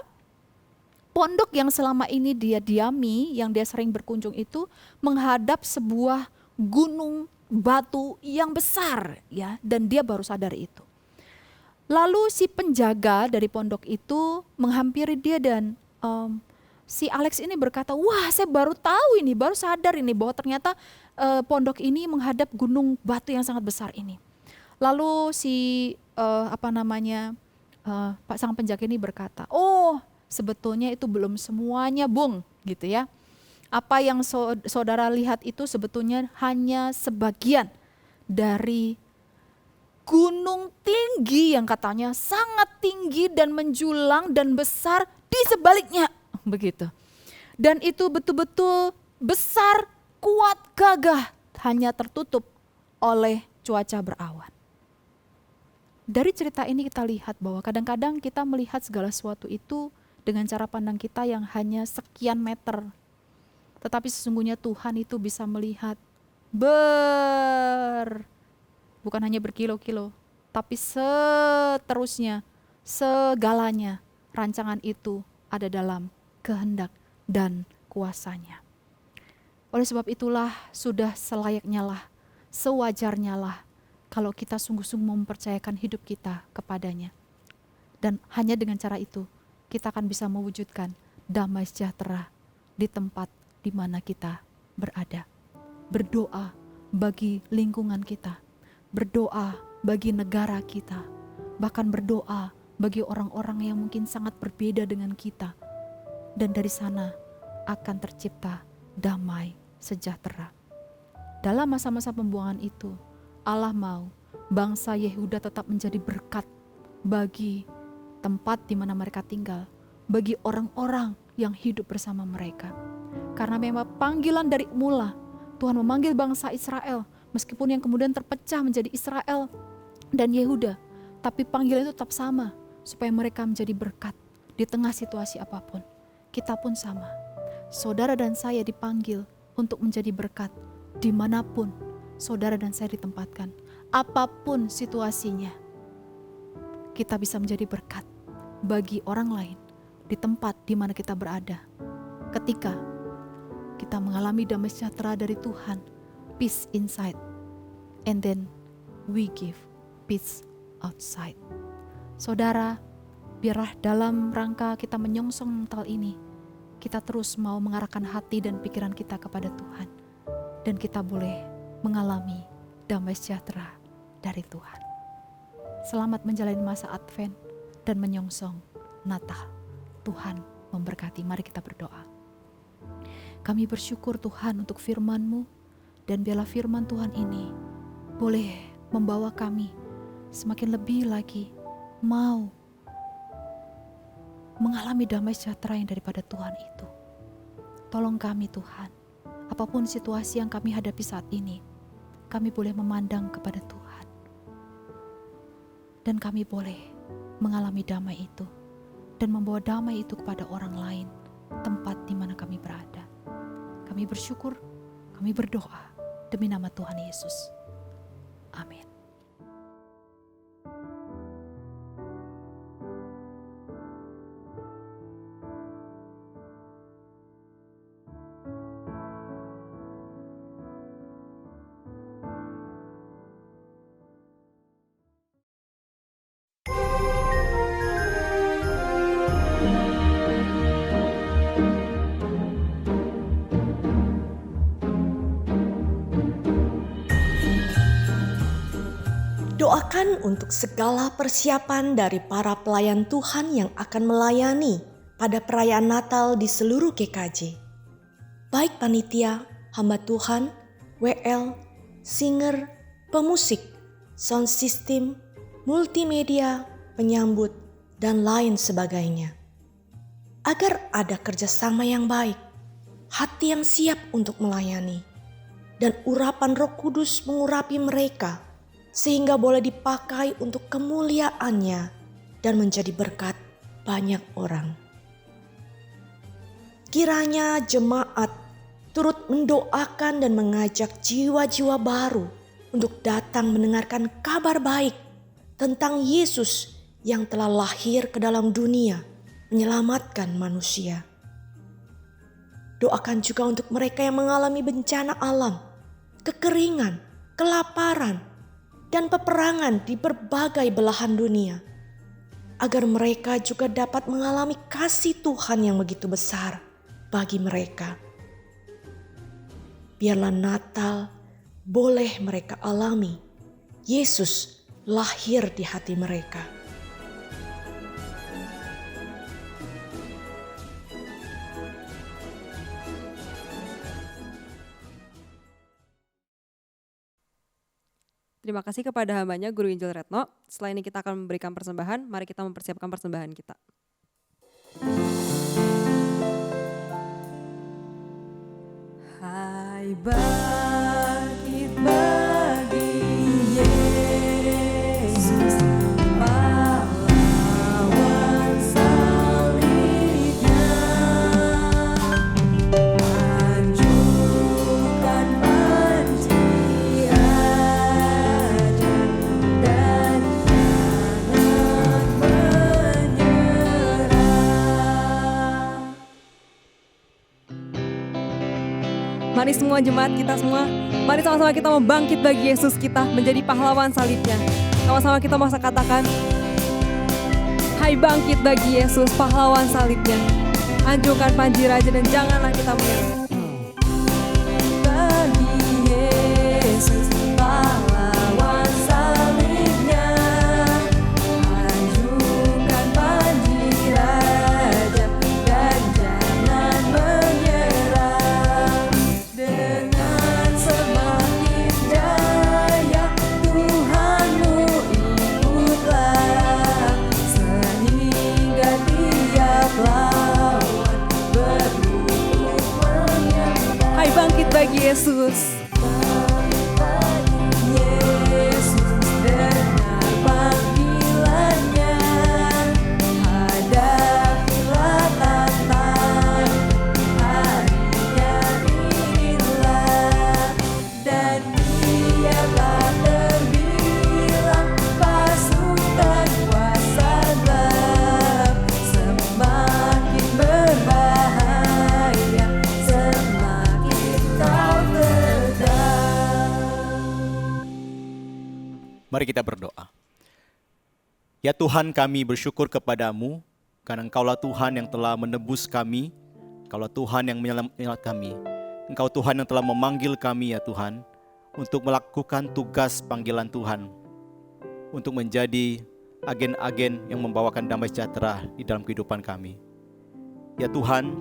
pondok yang selama ini dia diami, yang dia sering berkunjung itu menghadap sebuah gunung batu yang besar ya, dan dia baru sadar itu. Lalu si penjaga dari pondok itu menghampiri dia dan si Alex ini berkata, wah saya baru tahu ini, baru sadar ini bahwa ternyata pondok ini menghadap gunung batu yang sangat besar ini. Lalu si Pak sang penjaga ini berkata, oh sebetulnya itu belum semuanya Bung gitu ya. Apa yang saudara lihat itu sebetulnya hanya sebagian dari gunung tinggi yang katanya sangat tinggi dan menjulang dan besar di sebaliknya begitu. Dan itu betul-betul besar, kuat, gagah, hanya tertutup oleh cuaca berawan. Dari cerita ini kita lihat bahwa kadang-kadang kita melihat segala sesuatu itu dengan cara pandang kita yang hanya sekian meter. Tetapi sesungguhnya Tuhan itu bisa melihat bukan hanya berkilo-kilo, tapi seterusnya, segalanya rancangan itu ada dalam kehendak dan kuasanya. Oleh sebab itulah sudah selayaknya lah, sewajarnya lah kalau kita sungguh-sungguh mempercayakan hidup kita kepadanya. Dan hanya dengan cara itu kita akan bisa mewujudkan damai sejahtera di tempat di mana kita berada. Berdoa bagi lingkungan kita, berdoa bagi negara kita, bahkan berdoa bagi orang-orang yang mungkin sangat berbeda dengan kita. Dan dari sana akan tercipta damai sejahtera. Dalam masa-masa pembuangan itu, Allah mau bangsa Yehuda tetap menjadi berkat bagi tempat di mana mereka tinggal, bagi orang-orang yang hidup bersama mereka. Karena memang panggilan dari mula Tuhan memanggil bangsa Israel, meskipun yang kemudian terpecah menjadi Israel dan Yehuda, tapi panggilan itu tetap sama, supaya mereka menjadi berkat di tengah situasi apapun. Kita pun sama, saudara dan saya dipanggil untuk menjadi berkat dimanapun saudara dan saya ditempatkan. Apapun situasinya, kita bisa menjadi berkat bagi orang lain di tempat di mana kita berada. Ketika kita mengalami damai sejahtera dari Tuhan, peace inside, and then we give peace outside. Saudara, biarlah dalam rangka kita menyongsong Natal ini, kita terus mau mengarahkan hati dan pikiran kita kepada Tuhan. Dan kita boleh mengalami damai sejahtera dari Tuhan. Selamat menjalani masa Advent dan menyongsong Natal. Tuhan memberkati. Mari kita berdoa. Kami bersyukur Tuhan untuk firman-Mu, dan biarlah firman Tuhan ini boleh membawa kami semakin lebih lagi mau mengalami damai sejahtera yang daripada Tuhan itu. Tolong kami Tuhan, apapun situasi yang kami hadapi saat ini, kami boleh memandang kepada Tuhan. Dan kami boleh mengalami damai itu dan membawa damai itu kepada orang lain, tempat di mana kami berada. Kami bersyukur, kami berdoa demi nama Tuhan Yesus. Amin. Doakan untuk segala persiapan dari para pelayan Tuhan yang akan melayani pada perayaan Natal di seluruh GKJ. Baik panitia, hamba Tuhan, WL, singer, pemusik, sound system, multimedia, penyambut, dan lain sebagainya. Agar ada kerjasama yang baik, hati yang siap untuk melayani, dan urapan Roh Kudus mengurapi mereka sehingga boleh dipakai untuk kemuliaannya dan menjadi berkat banyak orang. Kiranya jemaat turut mendoakan dan mengajak jiwa-jiwa baru untuk datang mendengarkan kabar baik tentang Yesus yang telah lahir ke dalam dunia menyelamatkan manusia. Doakan juga untuk mereka yang mengalami bencana alam, kekeringan, kelaparan, dan peperangan di berbagai belahan dunia, agar mereka juga dapat mengalami kasih Tuhan yang begitu besar bagi mereka. Biarlah Natal boleh mereka alami. Yesus lahir di hati mereka. Terima kasih kepada hambanya Guru Injil Retno. Setelah ini kita akan memberikan persembahan. Mari kita mempersiapkan persembahan kita. Hai bangkit bagi Yesus, pahlawan salibnya, hancurkan panci raja dan jangan menyerah. Mari semua jemaat kita semua, mari sama-sama kita membangkit bagi Yesus kita menjadi pahlawan salibnya. Sama-sama kita mau katakan, hai bangkit bagi Yesus pahlawan salibnya. Hancurkan panji raja dan janganlah kita menyerah. Bagi Yesus pahlawan salibnya, hancurkan panji raja dan jangan menyerah. Dengan semakin jaya Tuhanmu ikutlah, sehingga tiap lawan berlutut menyembah. Hai bangkit bagi Yesus. Yesus dengar panggilannya, hadapilah tantangan, harinya inilah, dan biarlah terbilang pasukan kuasa gelap, semakin berbahaya, semakin kau tegak. Mari kita berdoa. Ya Tuhan, kami bersyukur kepadamu karena Engkaulah Tuhan yang telah menebus kami, Engkaulah Tuhan yang menyelamatkan kami. Engkau Tuhan yang telah memanggil kami ya Tuhan untuk melakukan tugas panggilan Tuhan, untuk menjadi agen-agen yang membawakan damai sejahtera di dalam kehidupan kami. Ya Tuhan,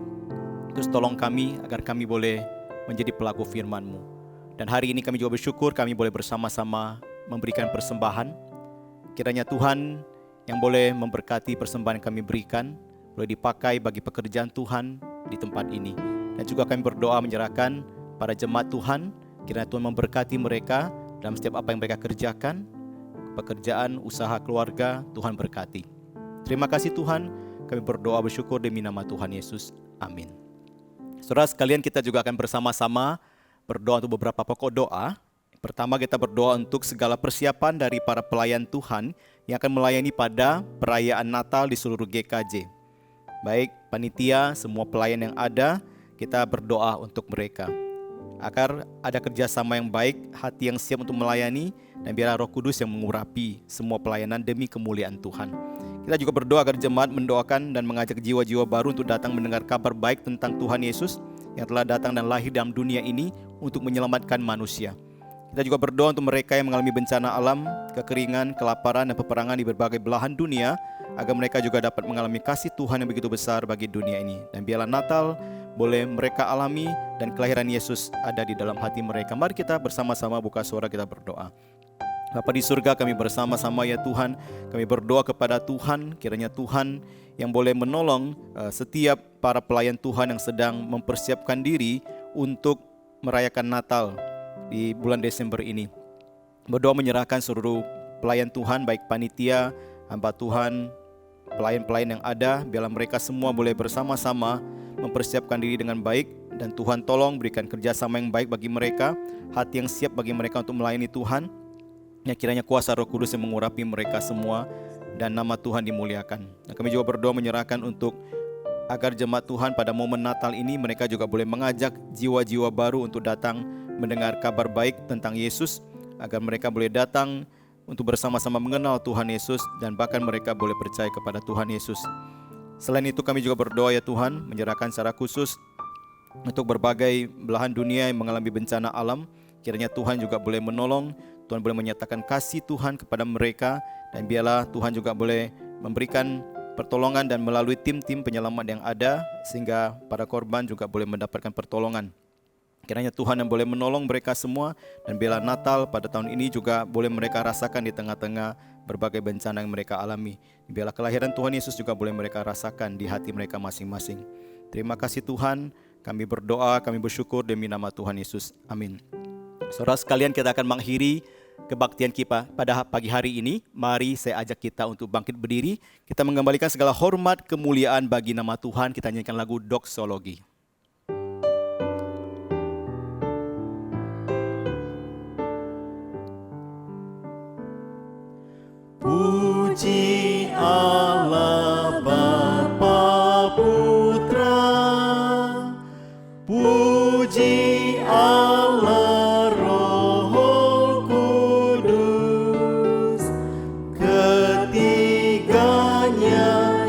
terus tolong kami agar kami boleh menjadi pelaku firman-Mu. Dan hari ini kami juga bersyukur kami boleh bersama-sama memberikan persembahan. Kiranya Tuhan yang boleh memberkati persembahan yang kami berikan, boleh dipakai bagi pekerjaan Tuhan di tempat ini. Dan juga kami berdoa menyerahkan para jemaat Tuhan, kiranya Tuhan memberkati mereka dalam setiap apa yang mereka kerjakan, pekerjaan, usaha, keluarga, Tuhan berkati. Terima kasih Tuhan, kami berdoa bersyukur demi nama Tuhan Yesus. Amin. Saudara sekalian, kita juga akan bersama-sama berdoa untuk beberapa pokok doa. Pertama, kita berdoa untuk segala persiapan dari para pelayan Tuhan yang akan melayani pada perayaan Natal di seluruh GKJ. Baik panitia, semua pelayan yang ada, kita berdoa untuk mereka agar ada kerjasama yang baik, hati yang siap untuk melayani, dan biarlah Roh Kudus yang mengurapi semua pelayanan demi kemuliaan Tuhan. Kita juga berdoa agar jemaat mendoakan dan mengajak jiwa-jiwa baru untuk datang mendengar kabar baik tentang Tuhan Yesus yang telah datang dan lahir dalam dunia ini untuk menyelamatkan manusia. Kita juga berdoa untuk mereka yang mengalami bencana alam, kekeringan, kelaparan, dan peperangan di berbagai belahan dunia, agar mereka juga dapat mengalami kasih Tuhan yang begitu besar bagi dunia ini. Dan biarlah Natal boleh mereka alami dan kelahiran Yesus ada di dalam hati mereka. Mari kita bersama-sama buka suara, kita berdoa. Bapa di surga, kami bersama-sama ya Tuhan, kami berdoa kepada Tuhan, kiranya Tuhan yang boleh menolong setiap para pelayan Tuhan yang sedang mempersiapkan diri untuk merayakan Natal di bulan Desember ini. Berdoa menyerahkan seluruh pelayan Tuhan, baik panitia, hamba Tuhan, pelayan-pelayan yang ada, biarlah mereka semua boleh bersama-sama mempersiapkan diri dengan baik, dan Tuhan tolong berikan kerjasama yang baik bagi mereka, hati yang siap bagi mereka untuk melayani Tuhan. Ya, kiranya kuasa Roh Kudus yang mengurapi mereka semua dan nama Tuhan dimuliakan. Dan kami juga berdoa menyerahkan untuk agar jemaat Tuhan pada momen Natal ini mereka juga boleh mengajak jiwa-jiwa baru untuk datang mendengar kabar baik tentang Yesus, agar mereka boleh datang untuk bersama-sama mengenal Tuhan Yesus dan bahkan mereka boleh percaya kepada Tuhan Yesus. Selain itu kami juga berdoa ya Tuhan, menyerahkan secara khusus untuk berbagai belahan dunia yang mengalami bencana alam. Kiranya Tuhan juga boleh menolong, Tuhan boleh menyatakan kasih Tuhan kepada mereka, dan biarlah Tuhan juga boleh memberikan pertolongan dan melalui tim-tim penyelamat yang ada, sehingga para korban juga boleh mendapatkan pertolongan. Kiranya Tuhan yang boleh menolong mereka semua, dan biarlah Natal pada tahun ini juga boleh mereka rasakan di tengah-tengah berbagai bencana yang mereka alami. Biarlah kelahiran Tuhan Yesus juga boleh mereka rasakan di hati mereka masing-masing. Terima kasih Tuhan, kami berdoa, kami bersyukur demi nama Tuhan Yesus. Amin. Saudara sekalian, kita akan mengakhiri kebaktian kita pada pagi hari ini. Mari saya ajak kita untuk bangkit berdiri. Kita mengembalikan segala hormat, kemuliaan bagi nama Tuhan. Kita nyanyikan lagu doksologi. Puji Allah Bapa Putra, puji Allah Roh Kudus, ketiganya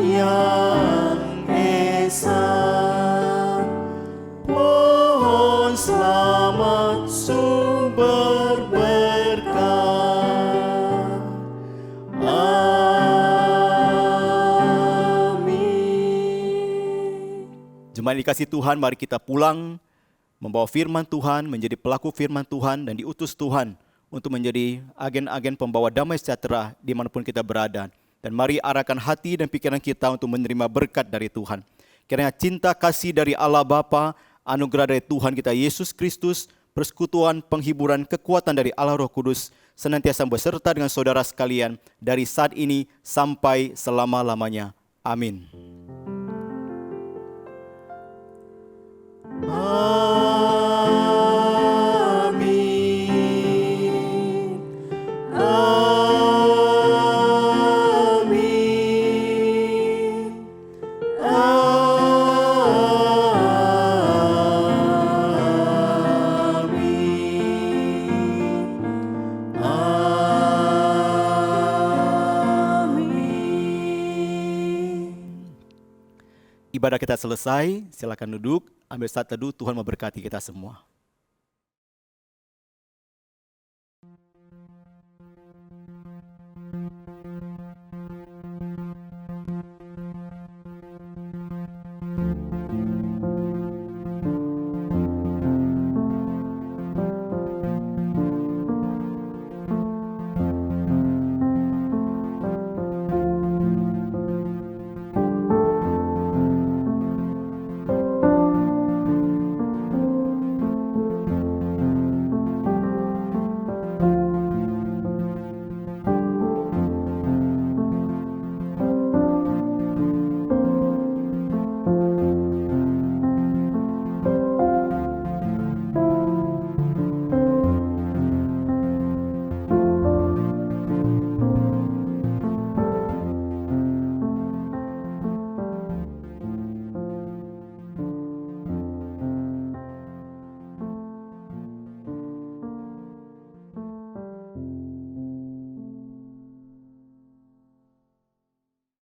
yang esa. Pohon selamat sumber berkah. Jemaat dikasih Tuhan, mari kita pulang membawa firman Tuhan, menjadi pelaku firman Tuhan dan diutus Tuhan untuk menjadi agen-agen pembawa damai sejahtera dimanapun kita berada. Dan mari arahkan hati dan pikiran kita untuk menerima berkat dari Tuhan. Kiranya cinta kasih dari Allah Bapa, anugerah dari Tuhan kita Yesus Kristus, persekutuan, penghiburan, kekuatan dari Allah Roh Kudus senantiasa beserta dengan saudara sekalian dari saat ini sampai selama-lamanya. Amin. Amin. Amin. Ibadah kita selesai, silakan duduk, ambil saat teduh, Tuhan memberkati kita semua.